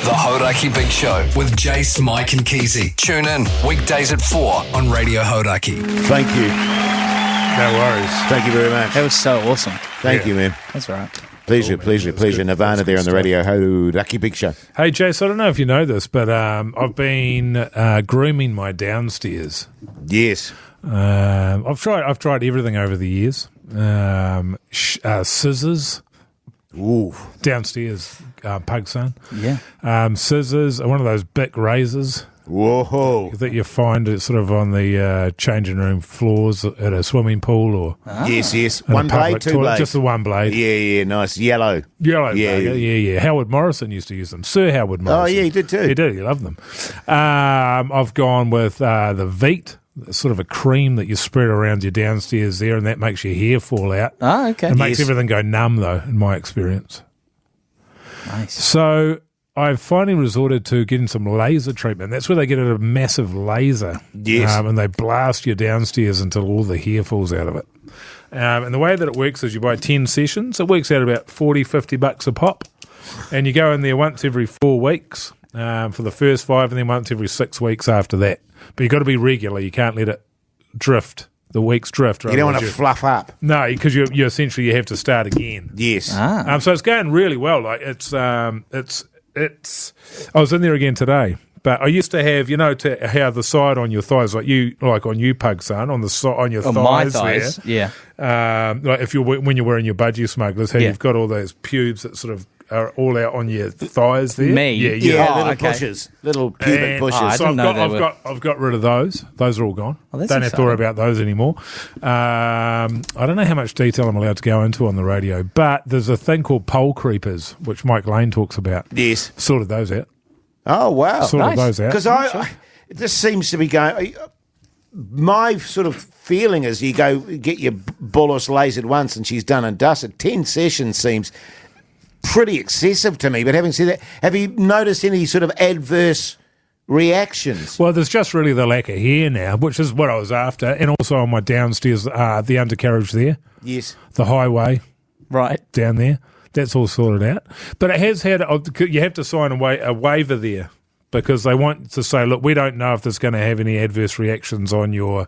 The Hauraki Big Show with Jace, Mike and Keezy. Tune in weekdays at 4 on Radio Hauraki. Thank you. No worries. Thank you very much. That was so awesome. Thank you, man. That's all right. Pleasure. Good. Nirvana there on the radio. Hauraki Big Show. Hey, Jace, I don't know if you know this, but I've been grooming my downstairs. Yes. I've tried everything over the years. Scissors. Ooh. Downstairs, pug son. Yeah. Scissors, one of those big razors Whoa. that you find it sort of on the changing room floors at a swimming pool or Yes. in One a public blade, two toilet. blades. Just the one blade. Yeah, nice. Yellow. Yellow Yeah, blade. Yeah. Howard Morrison used to use them. Sir Howard Morrison. Oh, yeah, he did too. He did. He loved them. I've gone with the Veet. Sort of a cream that you spread around your downstairs there, and that makes your hair fall out. Oh, okay. It makes everything go numb, though, in my experience. Nice. So I've finally resorted to getting some laser treatment. That's where they get a massive laser. Yes. And they blast you downstairs until all the hair falls out of it. And the way that it works is you buy 10 sessions. It works out about $40-50 a pop. And you go in there once every 4 weeks for the first 5, and then once every 6 weeks after that. But you've got to be regular. You can't let it drift. The weeks drift. You don't want to fluff up. No, because you essentially you have to start again. Yes. So it's going really well. Like it's. I was in there again today, but I used to have how the side on your thighs, like on you, pug son, on the on your thighs. My thighs. There, Yeah. like when you're wearing your budgie smugglers, how you've got all those pubes that sort of are all out on your thighs there. Me? Yeah, little okay. pushes. Little pubic pushes. I So didn't know I've got rid of those. Those are all gone. Oh, that's don't have to worry exciting. about those anymore. I don't know how much detail I'm allowed to go into on the radio, but there's a thing called pole creepers, which Mike Lane talks about. Yes. Sorted those out. Oh, wow. Sorted those out. Because it just seems to be going. My sort of feeling is you go get your bolos lasered once and she's done and dusted. 10 sessions seems pretty excessive to me. But having said that, have you noticed any sort of adverse reactions? Well, there's just really the lack of hair now, which is what I was after, and also on my downstairs, the undercarriage there, Yes. the highway Right. down there. That's all sorted out. But it has had, you have to sign a waiver there because they want to say, look, we don't know if there's going to have any adverse reactions on your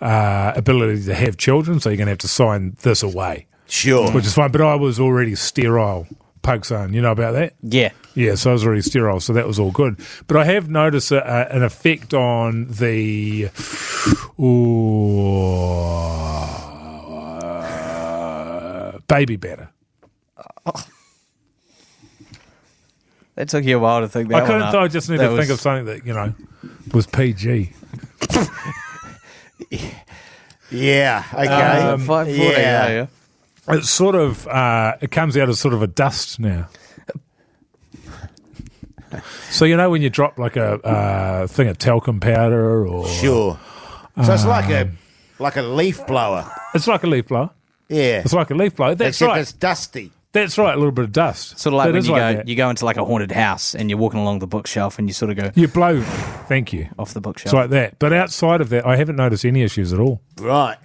ability to have children, so you're going to have to sign this away. Sure. Which is fine, but I was already sterile, pug son. You know about that? Yeah. Yeah, so I was already sterile, so that was all good. But I have noticed an effect on the baby batter. That took you a while to think that I couldn't. one up. I just need to think of something that was PG. Yeah. Okay. 540. yeah. Yeah. It's sort of it comes out as sort of a dust now. So when you drop like a thing of talcum powder or Sure. So it's like a leaf blower. it's like a leaf blower. Yeah. It's like a leaf blower. That's Except right. it's dusty. That's right. A little bit of dust. Sort of like That when is you that. you go into like a haunted house and you're walking along the bookshelf and you sort of go You blow. Thank you. off the It's bookshelf. like that. But outside of that, I haven't noticed any issues at all. Right.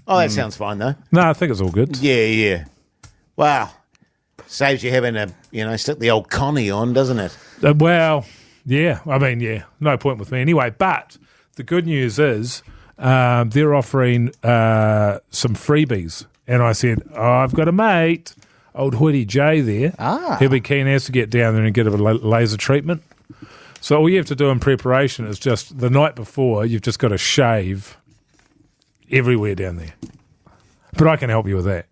Oh, that sounds fine though. No, I think it's all good. Yeah. Wow. Saves you having to, stick the old Connie on, doesn't it? Well, yeah. I mean, yeah. No point with me anyway. But the good news is they're offering some freebies. And I said, I've got a mate, old Hoodie J there. He'll be keen as to get down there and get a laser treatment. So all you have to do in preparation is just the night before, you've just got to shave everywhere down there. But I can help you with that.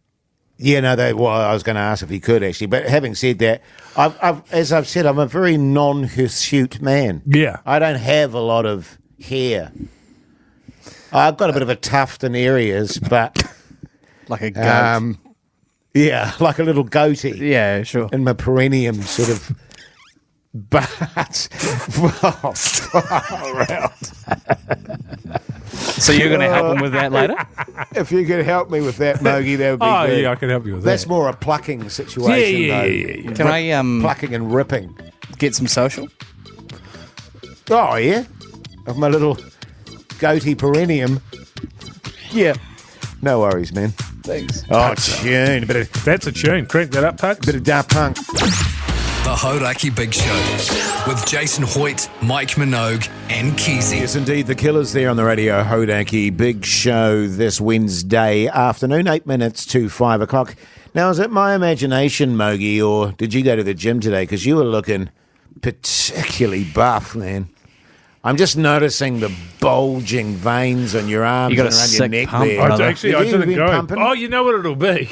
Yeah, no, I was going to ask if you could actually. But having said that, as I've said, I'm a very non-hirsute man. Yeah. I don't have a lot of hair. I've got a bit of a tuft in areas, but Like a goat. yeah, like a little goatee. Yeah, sure. In my perineum, sort of. But So you're going to help him with that later? if you could help me with that, Mogey, that would be good. Yeah, I can help you with That's that. more a plucking situation, Yeah. Can I Plucking and ripping. get some social? Oh, yeah? Of my little goatee perineum. Yeah. No worries, man. Thanks. Oh, tune. That's a tune. Crank that up, Pugs. Bit of Daft Punk. The The Hauraki Big Show with Jason Hoyt, Mike Minogue and Keezy. Yes, indeed, the Killers there on the radio. Hauraki Big Show this Wednesday afternoon, 8 minutes to 5 o'clock. Now, is it my imagination, Mogey, or did you go to the gym today? Because you were looking particularly buff, man. I'm just noticing the bulging veins on your arms You got and a around your sick neck pump, there. brother. I Have you didn't been go. pumping? Oh, you know what it'll be.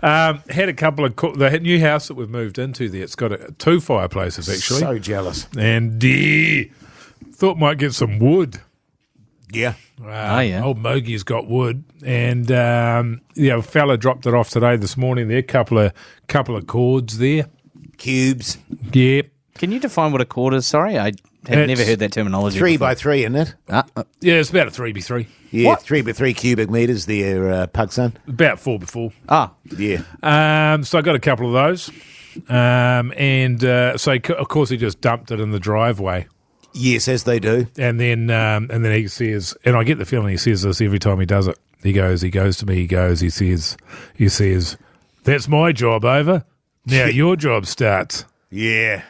Had a couple of the new house that we've moved into there. It's got two fireplaces actually, So jealous. and thought might get some wood. Yeah. yeah. Old Mogey's got wood, and a fella dropped it off today this morning. There, couple of cords there. Cubes. Yeah, Can you define what a cord is? Sorry, I have never heard that terminology. 3 before. by 3, isn't it? yeah, it's about a 3x3, Yeah, What? 3 by 3 cubic metres there, Pugson. about 4x4. Yeah. So I got a couple of those, so of course he just dumped it in the driveway. Yes, as they do. And then he says, and I get the feeling he says this every time he does it. He goes to me, he says, that's my job over. Now your job starts. Yeah.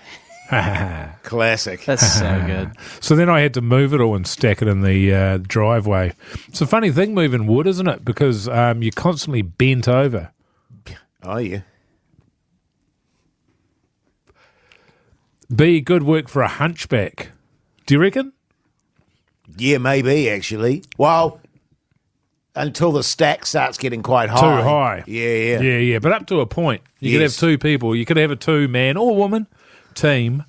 Classic. That's so good. So then I had to move it all and stack it in the driveway. It's a funny thing moving wood, isn't it? Because you're constantly bent over. Oh, yeah. Be good work for a hunchback. Do you reckon? Yeah, maybe, actually. Well, until the stack starts getting quite high. Too high. Yeah. Yeah. But up to a point. You could have Yes. two people. You could have a 2-man or woman team.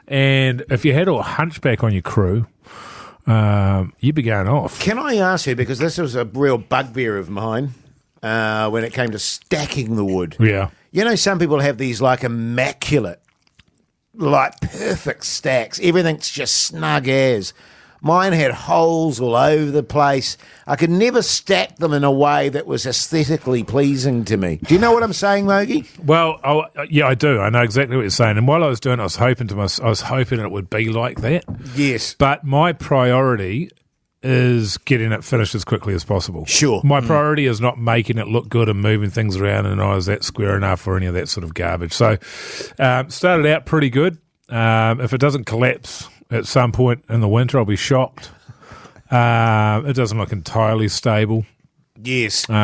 And if you had a hunchback on your crew, you'd be going off. Can I ask you, because this was a real bugbear of mine when it came to stacking the wood. Yeah. You know, some people have these like immaculate, like perfect stacks. Everything's just snug as. Mine had holes all over the place. I could never stack them in a way that was aesthetically pleasing to me. Do you know what I'm saying, Mogey? Well, I do. I know exactly what you're saying. And while I was doing it, I was hoping it would be like that. Yes. But my priority is getting it finished as quickly as possible. Sure. My priority is not making it look good and moving things around and is that square enough or any of that sort of garbage. So started out pretty good. If it doesn't collapse at some point in the winter, I'll be shocked. It doesn't look entirely stable. Yes. But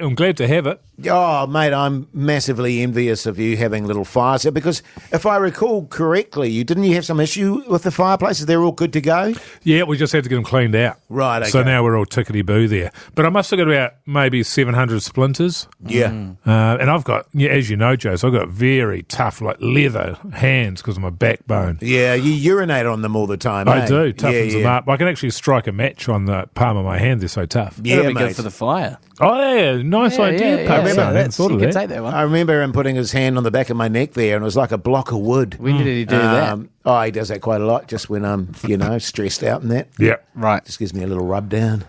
I'm glad to have it. Oh, mate, I'm massively envious of you having little fires there because if I recall correctly, didn't you have some issue with the fireplaces? They're all good to go? Yeah, we just had to get them cleaned out. Right, okay. So now we're all tickety-boo there. But I must have got about maybe 700 splinters. Yeah. And I've got, as you know, Joe, so I've got very tough, like leather hands because of my backbone. Yeah, you urinate on them all the time, I eh? do, toughens yeah. them up. I can actually strike a match on the palm of my hand. They're so tough. Yeah, That'll be mate. good for the fire. Oh, yeah, nice idea. Pugs. Yeah, I hadn't thought you of can that. take that one. I remember him putting his hand on the back of my neck there and it was like a block of wood. When did he do that? Oh, he does that quite a lot just when I'm, stressed out and that. Yeah. Right. Just gives me a little rub down.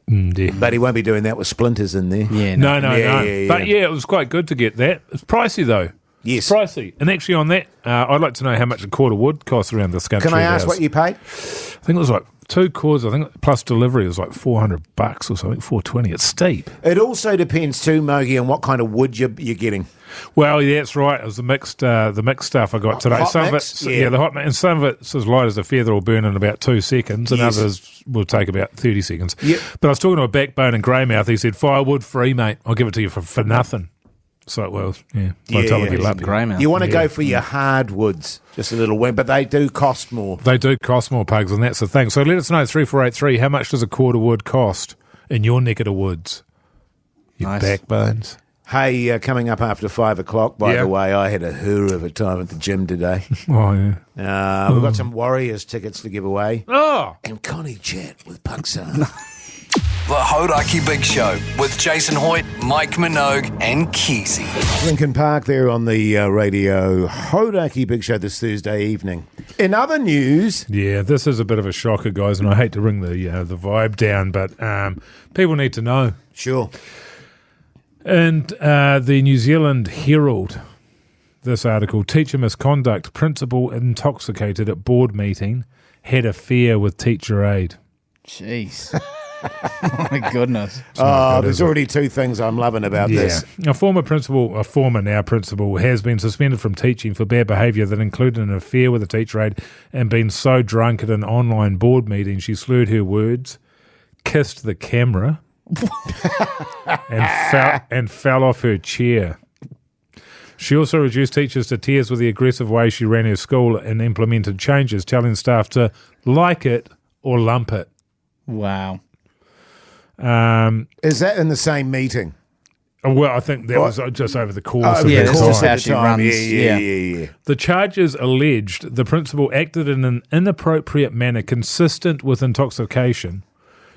Yeah. But he won't be doing that with splinters in there. Yeah. No. Yeah. But yeah, it was quite good to get that. It's pricey though. Yes. It's pricey. And actually on that, I'd like to know how much a cord of wood costs around this country. Can I of ask ours. what you paid? I think it was like 2 cords, I think, plus delivery was like $400 or something, $420. It's steep. It also depends too, Mogey, on what kind of wood you're getting. Well, yeah, that's right. It was the mixed stuff I got today. Hot Some mix? of it, the hot mix, and some of it's as light as a feather will burn in about 2 seconds, and Yes. others will take about 30 seconds. Yep. But I was talking to a backbone and Greymouth. He said, "Firewood free, mate. I'll give it to you for nothing." So, well, yeah. By the time I get lucky. Greymouth. You want to go for your hardwoods, just a little wet, but they do cost more. They do cost more, Pugs, and that's the thing. So let us know, 3483, how much does a cord of wood cost in your neck of the woods? Your Nice. backbones. Hey, coming up after 5 o'clock, by Yeah. the way, I had a hoor of a time at the gym today. Oh, yeah. We've got some Warriors tickets to give away. Oh! And Connie chat with Pugson. The Hauraki Big Show with Jason Hoyt, Mike Minogue and Keezy. Lincoln Park there on the radio. Hauraki Big Show this Thursday evening. In other news... Yeah, this is a bit of a shocker, guys, and I hate to bring the vibe down, but people need to know. Sure. And the New Zealand Herald, this article, teacher misconduct, principal intoxicated at board meeting, had affair with teacher aide. Jeez. Oh, my goodness. Oh, there's already two things I'm loving about this. A former now principal, has been suspended from teaching for bad behaviour that included an affair with a teacher aide and been so drunk at an online board meeting she slurred her words, kissed the camera, and fell off her chair. She also reduced teachers to tears with the aggressive way she ran her school and implemented changes, telling staff to like it or lump it. Wow. Is that in the same meeting? Well, I think that was just over the course of yeah, the that's time. just how she runs. Yeah. The charges alleged the principal acted in an inappropriate manner consistent with intoxication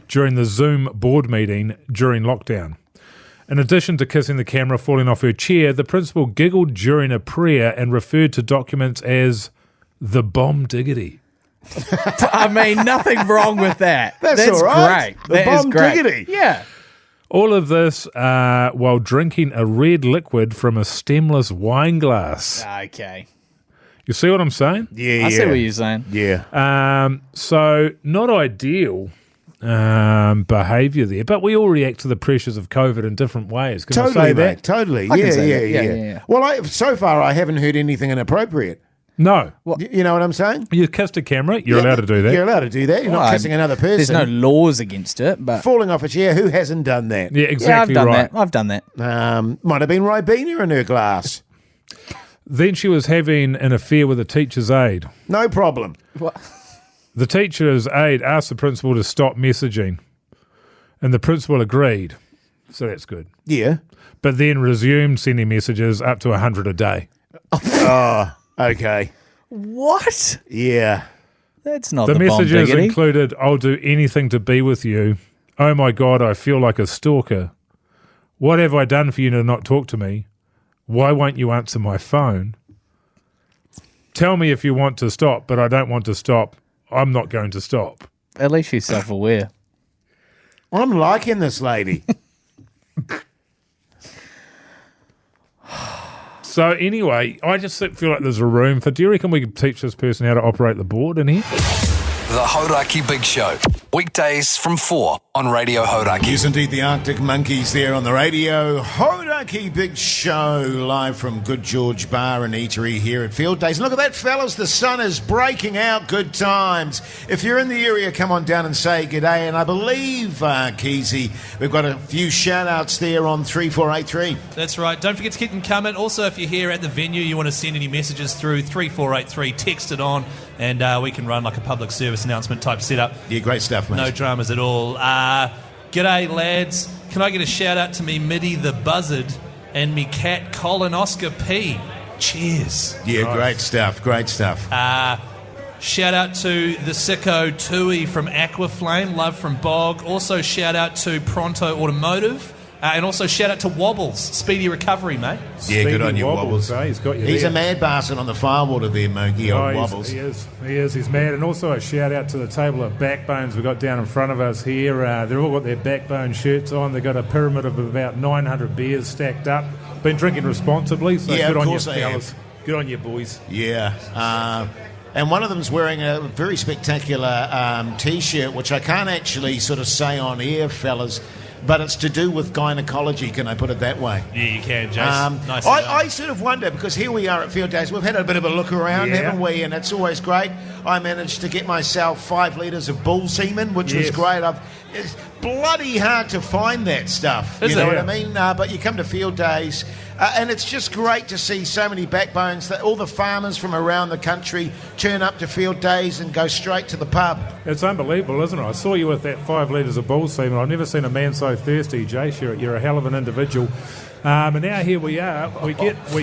during the Zoom board meeting during lockdown. In addition to kissing the camera, falling off her chair, the principal giggled during a prayer and referred to documents as the bomb diggity. I mean, nothing wrong with that. That's all right. Great. The That is bomb great. diggity. Yeah. All of this while drinking a red liquid from a stemless wine glass. Okay. You see what I'm saying? Yeah. I see what you're saying. Yeah. So not ideal behaviour there, but we all react to the pressures of COVID in different ways. Can I Totally, say that? mate. Totally. I can Yeah, say yeah, that. yeah. Yeah. Well, so far I haven't heard anything inappropriate. No. You know what I'm saying? You kissed a camera, you're allowed to do that. You're allowed to do that. You're Well, not kissing another person. There's no laws against it, but Falling off a chair, who hasn't done that? Yeah, exactly I've done right. that. I've done that. Might have been Ribena in her glass. Then she was having an affair with a teacher's aide. No problem. What? The teacher's aide asked the principal to stop messaging, and the principal agreed. So that's good. Yeah. But then resumed sending messages up to 100 a day. Oh, okay. What? Yeah. That's not The the bomb messages diggity. included, I'll do anything to be with you. Oh my God, I feel like a stalker. What have I done for you to not talk to me? Why won't you answer my phone? Tell me if you want to stop, but I don't want to stop. I'm not going to stop. At least she's self-aware. I'm liking this lady. So anyway, I just feel like there's a room for, do you reckon we could teach this person how to operate the board in here? The Hauraki Big Show. Weekdays from 4 on Radio Hauraki. Yes, indeed, the Arctic Monkeys there on the radio. Hauraki Big Show, live from Good George Bar and Eatery here at Fieldays. Look at that, fellas. The sun is breaking out. Good times. If you're in the area, come on down and say g'day. And I believe, Keezy, we've got a few shout-outs there on 3483. That's right. Don't forget to keep them coming. Also, if you're here at the venue, you want to send any messages through 3483, text it on, and we can run like a public service announcement type setup. Yeah, great stuff, mate. No dramas at all. G'day, lads. Can I get a shout out to me Middy the Buzzard and me cat Colin Oscar P? Cheers. Yeah, great stuff, great stuff. Shout out to the sicko Tui from Aquaflame. Love from Bog. Also shout out to Pronto Automotive. And also shout out to Wobbles. Speedy recovery, mate. Yeah, good Speedy on you, Wobbles. eh? He's got you He's there. a mad bastard on the firewater there, Mogey, on Wobbles. He is. He's mad. And also a shout out to the table of backbones we've got down in front of us here. They've all got their backbone shirts on. They've got a pyramid of about 900 beers stacked up. Been drinking responsibly, so Yeah, good of on you, course they fellas. have. Good on you, boys. Yeah. And one of them's wearing a very spectacular T-shirt, which I can't actually sort of say on air, fellas, but it's to do with gynecology, can I put it that way? Yeah, you can, Jason. Nice. I sort of wonder, because here we are at Fieldays, we've had a bit of a look around, Yeah. haven't we? And it's always great. I managed to get myself 5 litres of bull semen, which was Yes. great. It's bloody hard to find that stuff. Is you know it? what I mean? But you come to Fieldays, and it's just great to see so many backbones, that all the farmers from around the country turn up to Fieldays and go straight to the pub. It's unbelievable, isn't it? I saw you with that 5 litres of bull semen. I've never seen a man so thirsty, Jace. You're a hell of an individual. And now here we are. We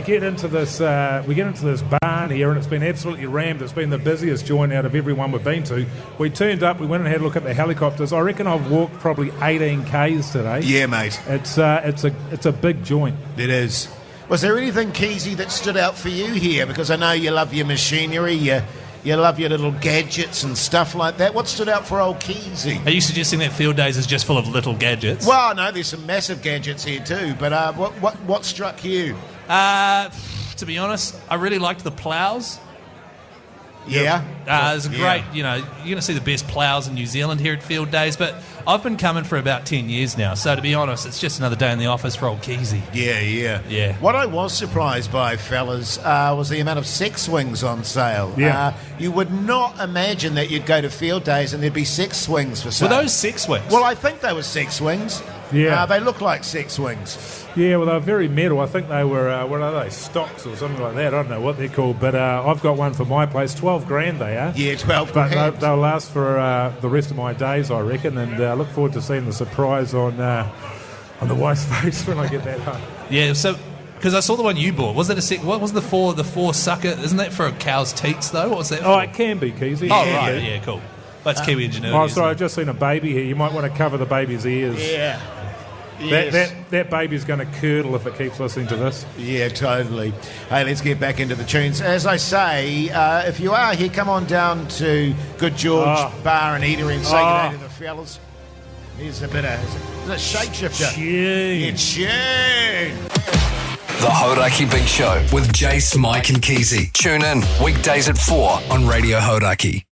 get into this barn here, and it's been absolutely rammed. It's been the busiest joint out of everyone we've been to. We turned up. We went and had a look at the helicopters. I reckon I've walked probably 18 k's today. Yeah, mate. It's a big joint. It is. Was there anything, Keezy, that stood out for you here? Because I know you love your machinery, you love your little gadgets and stuff like that. What stood out for old Keezy? Are you suggesting that Fieldays is just full of little gadgets? Well, no, there's some massive gadgets here too. But what struck you? To be honest, I really liked the plows. Yeah. There's a great, you're going to see the best ploughs in New Zealand here at Field Days, but I've been coming for about 10 years now, so to be honest, it's just another day in the office for old Keezy. Yeah. What I was surprised by, fellas, was the amount of sex swings on sale. Yeah. You would not imagine that you'd go to Field Days and there'd be sex swings for sale. Were those sex swings? Well, I think they were sex swings. Yeah. They look like sex swings. Yeah, well, they're very metal. I think they were, what are they, stocks or something like that. I don't know what they're called, but I've got one for my place. 12 grand they are. Yeah, 12 But grand. they'll last for the rest of my days, I reckon, and I look forward to seeing the surprise on the wife's face when I get that home. Yeah, so... Because I saw the one you bought. Was it what was the four sucker? Isn't that for a cow's teats, though? What was that for? Oh, it can be, Keezy. Oh, right. Yeah, cool. That's Kiwi ingenuity. Oh, isn't sorry, it? I've just seen a baby here. You might want to cover the baby's ears. Yeah. Yes. That baby's going to curdle if it keeps listening to this. Yeah, totally. Hey, let's get back into the tunes. As I say, if you are here, come on down to Good George Bar and Eatery and say good day to the fellas. Here's a bit of a shapeshifter. Tune. Tune. The Hauraki Big Show with Jace, Mike and Keezy. Tune in weekdays at 4 on Radio Hauraki.